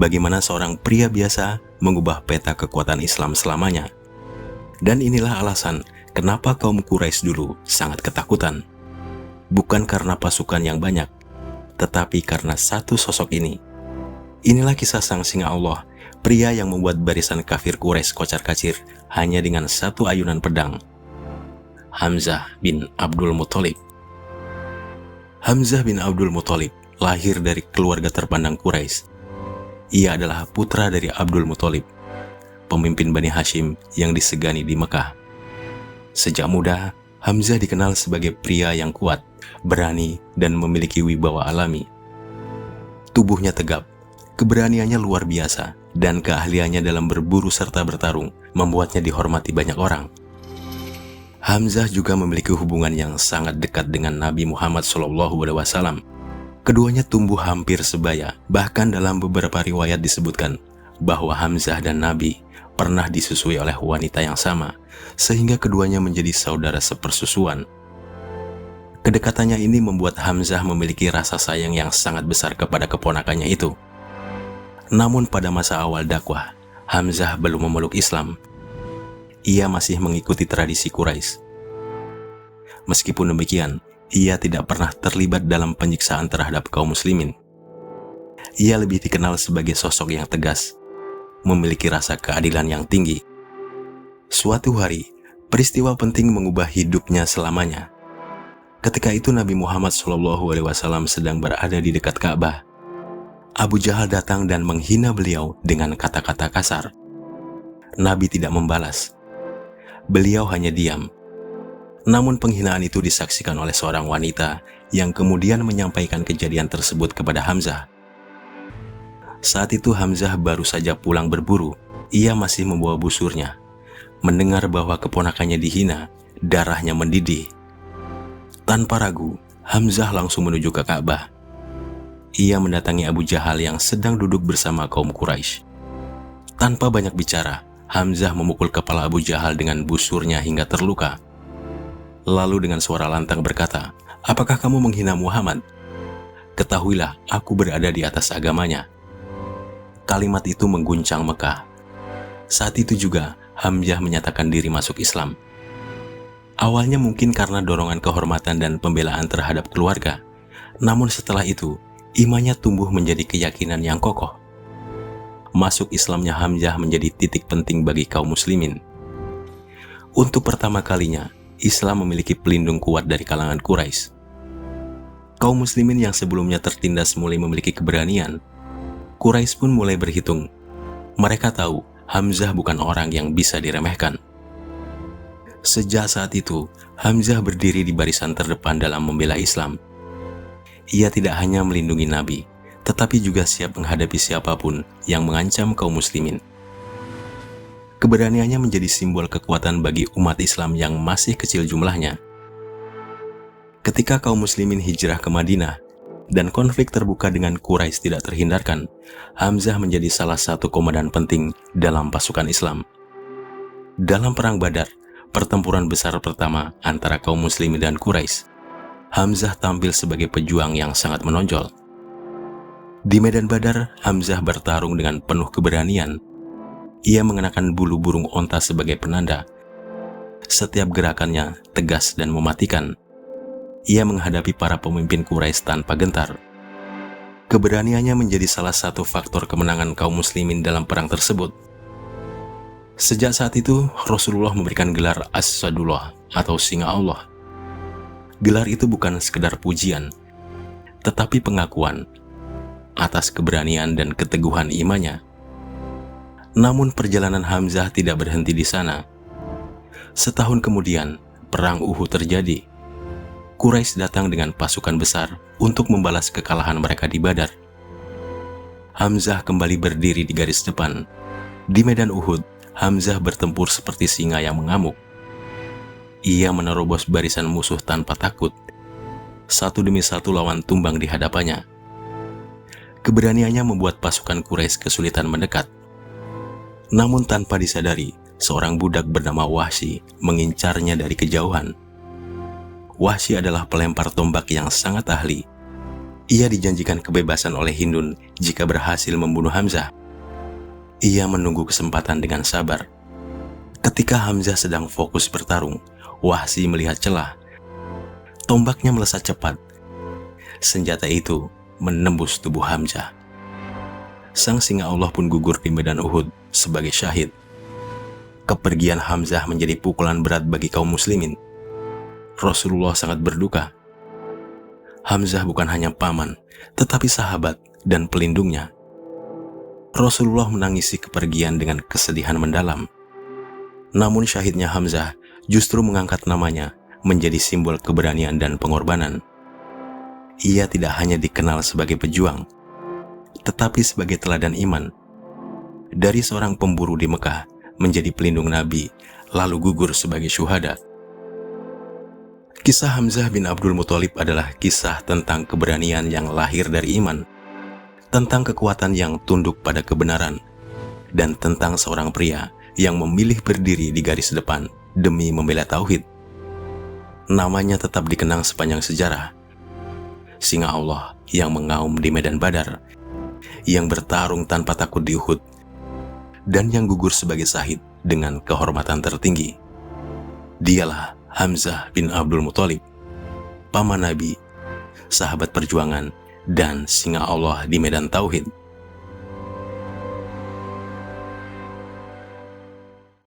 bagaimana seorang pria biasa mengubah peta kekuatan Islam selamanya. Dan inilah alasan kenapa kaum Quraisy dulu sangat ketakutan. Bukan karena pasukan yang banyak, tetapi karena satu sosok ini. Inilah kisah sang singa Allah, pria yang membuat barisan kafir Quraisy kocar-kacir hanya dengan satu ayunan pedang. Hamzah bin Abdul Muthalib. Hamzah bin Abdul Muthalib lahir dari keluarga terpandang Quraisy. Ia adalah putra dari Abdul Muthalib, pemimpin Bani Hashim yang disegani di Mekah. Sejak muda, Hamzah dikenal sebagai pria yang kuat, berani, dan memiliki wibawa alami. Tubuhnya tegap, keberaniannya luar biasa, dan keahliannya dalam berburu serta bertarung membuatnya dihormati banyak orang. Hamzah juga memiliki hubungan yang sangat dekat dengan Nabi Muhammad SAW. Keduanya tumbuh hampir sebaya, bahkan dalam beberapa riwayat disebutkan bahwa Hamzah dan Nabi pernah disusui oleh wanita yang sama, sehingga keduanya menjadi saudara sepersusuan. Kedekatannya ini membuat Hamzah memiliki rasa sayang yang sangat besar kepada keponakannya itu. Namun pada masa awal dakwah, Hamzah belum memeluk Islam. Ia masih mengikuti tradisi Quraisy. Meskipun demikian, ia tidak pernah terlibat dalam penyiksaan terhadap kaum muslimin. Ia lebih dikenal sebagai sosok yang tegas, memiliki rasa keadilan yang tinggi. Suatu hari, peristiwa penting mengubah hidupnya selamanya. Ketika itu Nabi Muhammad SAW sedang berada di dekat Ka'bah. Abu Jahal datang dan menghina beliau dengan kata-kata kasar. Nabi tidak membalas. Beliau hanya diam. Namun penghinaan itu disaksikan oleh seorang wanita yang kemudian menyampaikan kejadian tersebut kepada Hamzah. Saat itu Hamzah baru saja pulang berburu. Ia masih membawa busurnya. Mendengar bahwa keponakannya dihina, darahnya mendidih. Tanpa ragu, Hamzah langsung menuju ke Ka'bah. Ia mendatangi Abu Jahal yang sedang duduk bersama kaum Quraisy. Tanpa banyak bicara, Hamzah memukul kepala Abu Jahal dengan busurnya hingga terluka. Lalu dengan suara lantang berkata, "Apakah kamu menghina Muhammad? Ketahuilah, aku berada di atas agamanya." Kalimat itu mengguncang Mekah. Saat itu juga, Hamzah menyatakan diri masuk Islam. Awalnya mungkin karena dorongan kehormatan dan pembelaan terhadap keluarga. Namun setelah itu, imannya tumbuh menjadi keyakinan yang kokoh. Masuk Islamnya Hamzah menjadi titik penting bagi kaum muslimin. Untuk pertama kalinya, Islam memiliki pelindung kuat dari kalangan Quraisy. Kaum muslimin yang sebelumnya tertindas mulai memiliki keberanian. Quraisy pun mulai berhitung. Mereka tahu Hamzah bukan orang yang bisa diremehkan. Sejak saat itu, Hamzah berdiri di barisan terdepan dalam membela Islam. Ia tidak hanya melindungi Nabi, tetapi juga siap menghadapi siapapun yang mengancam kaum muslimin. Keberaniannya menjadi simbol kekuatan bagi umat Islam yang masih kecil jumlahnya. Ketika kaum muslimin hijrah ke Madinah dan konflik terbuka dengan Quraisy tidak terhindarkan, Hamzah menjadi salah satu komandan penting dalam pasukan Islam. Dalam Perang Badar, pertempuran besar pertama antara kaum muslimin dan Quraisy, Hamzah tampil sebagai pejuang yang sangat menonjol. Di medan Badar, Hamzah bertarung dengan penuh keberanian. Ia mengenakan bulu burung onta sebagai penanda. Setiap gerakannya tegas dan mematikan. Ia menghadapi para pemimpin Quraisy tanpa gentar. Keberaniannya menjadi salah satu faktor kemenangan kaum muslimin dalam perang tersebut. Sejak saat itu, Rasulullah memberikan gelar As-Sadullah atau Singa Allah. Gelar itu bukan sekedar pujian, tetapi pengakuan atas keberanian dan keteguhan imannya. Namun perjalanan Hamzah tidak berhenti di sana. Setahun kemudian, Perang Uhud terjadi. Quraisy datang dengan pasukan besar untuk membalas kekalahan mereka di Badar. Hamzah kembali berdiri di garis depan. Di medan Uhud, Hamzah bertempur seperti singa yang mengamuk. Ia menerobos barisan musuh tanpa takut. Satu demi satu lawan tumbang di hadapannya. Keberaniannya membuat pasukan Quraisy kesulitan mendekat. Namun tanpa disadari, seorang budak bernama Wahsy mengincarnya dari kejauhan. Wahsy adalah pelempar tombak yang sangat ahli. Ia dijanjikan kebebasan oleh Hindun jika berhasil membunuh Hamzah. Ia menunggu kesempatan dengan sabar. Ketika Hamzah sedang fokus bertarung, Wahsy melihat celah. Tombaknya melesat cepat. Senjata itu menembus tubuh Hamzah. Sang singa Allah pun gugur di medan Uhud sebagai syahid. Kepergian Hamzah menjadi pukulan berat bagi kaum muslimin. Rasulullah sangat berduka. Hamzah bukan hanya paman, tetapi sahabat dan pelindungnya. Rasulullah menangisi kepergian dengan kesedihan mendalam. Namun syahidnya Hamzah justru mengangkat namanya menjadi simbol keberanian dan pengorbanan. Ia tidak hanya dikenal sebagai pejuang, tetapi sebagai teladan iman. Dari seorang pemburu di Mekah menjadi pelindung Nabi, lalu gugur sebagai syuhada. Kisah Hamzah bin Abdul Muthalib adalah kisah tentang keberanian yang lahir dari iman, tentang kekuatan yang tunduk pada kebenaran, dan tentang seorang pria yang memilih berdiri di garis depan demi membela tauhid. Namanya tetap dikenang sepanjang sejarah. Singa Allah yang mengaum di medan Badar, yang bertarung tanpa takut di Uhud, dan yang gugur sebagai syahid dengan kehormatan tertinggi. Dialah Hamzah bin Abdul Muthalib, paman Nabi, sahabat perjuangan, dan singa Allah di medan tauhid.